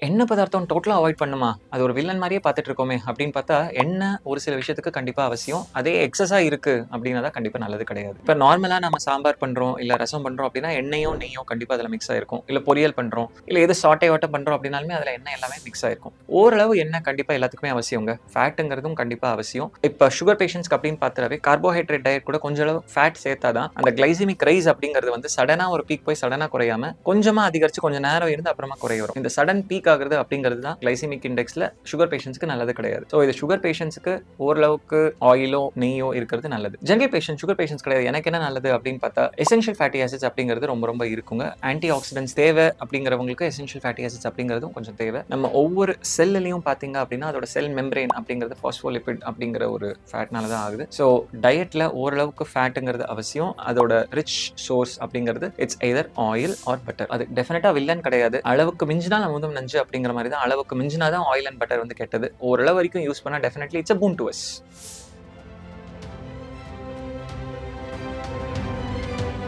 எண்ணெய் பதார்த்தம் டோட்டலா அவாய்ட் பண்ணுமா? அது ஒரு வில்லன் மாரியே பார்த்துட்டு இருக்கோமே! அப்படின்னு பார்த்தா, எண்ணெய் ஒரு சில விஷயத்துக்கு கண்டிப்பா அவசியம். அதே எக்ஸஸா இருக்கு அப்படின்னா தான் கண்டிப்பா நல்லது கிடையாது. இப்ப நார்மலா நம்ம சாம்பார் பண்றோம், இல்ல ரசம் பண்றோம் அப்படின்னா, எண்ணெயும், நெய்யும் கண்டிப்பா அதுல மிக்ஸ் ஆயிருக்கும். இல்ல பொரியல் பண்றோம், இல்ல எது சாட்டேவாட்டம் பண்றோம் அப்படின்னாலுமே அதுல எண்ணெய் எல்லாமே மிக்ஸ் ஆயிருக்கும். ஓரளவு எண்ணெய் கண்டிப்பா எல்லாத்துக்குமே அவசியங்க. ஃபேட்டுங்கிறதும் கண்டிப்பா அவசியம். இப்ப சுகர் பேஷண்ட்ஸ்க்கு அப்படின்னு பார்த்தாவே கார்போஹைட்ரேட் டயட் கூட கொஞ்சம் அளவு ஃபேட் சேர்த்தா தான் அந்த கிளைசெமிக் ரைஸ் அப்படிங்கிறது வந்து சடனா ஒரு பீக் போய் சடனா குறையாம, கொஞ்சமா அதிகரிச்சு கொஞ்சம் நேரம் இருந்து அப்புறமா குறைய வரும். இந்த சடன் பீக் ஆகுறது அப்படிங்கிறது தான் கிளைசெமிக் இண்டெக்ஸ்ல சுகர் பேஷண்ட்ஸ்க்கு நல்லது கிடையாது. ஸோ இது சுகர் பேஷண்ட்ஸ்க்கு ஓரளவுக்கு ஆயிலோ நெய்யோ இருக்கிறது நல்லது. ஜெனரல் பேஷண்ட் சுகர் பேஷண்ட்ஸ் கிடையாது. எனக்கு என்ன நல்லது அப்படின்னு பார்த்தா எசென்ஷியல் ஃபேட்டி ஆசிட்ஸ் அப்படிங்கிறது ரொம்ப ரொம்ப இருக்குங்க. ஆன்டி ஆக்சிடென்ட்ஸ் தேவை அப்படிங்கிறவங்களுக்கு எசென்ஷியல் ஃபேட்டி ஆசிட்ஸ் அப்படிங்கிறதும் கொஞ்சம் தேவை. நம்ம ஒவ்வொரு செல்லையும் பார்த்தீங்க அப்படின்னா அதோட செல் மெம்பரேன் அப்படிங்கிறது பாஸ்போலிபிட் அப்படிங்கிற ஒரு ஃபேட்னால தான் ஆகுது. ஸோ டயட்ல ஓரளவுக்கு ஃபேட்டுங்கிறது அவசியம். அதோட ரிச் சோர்ஸ் அப்படிங்கிறது it's either oil R butter. அது டெஃபினட்டா வில்லன் கிடையாது. அளவுக்கு மிஞ்சினா அமுதம் நஞ்சு அப்படிங்கிற மாதிரி தான். அளவுக்கு மிஞ்சினா தான் ஆயில் அண்ட் பட்டர் வந்து கெட்டது. ஓரளவு வரைக்கும் யூஸ் பண்ணா definitely it's a பூன் to us.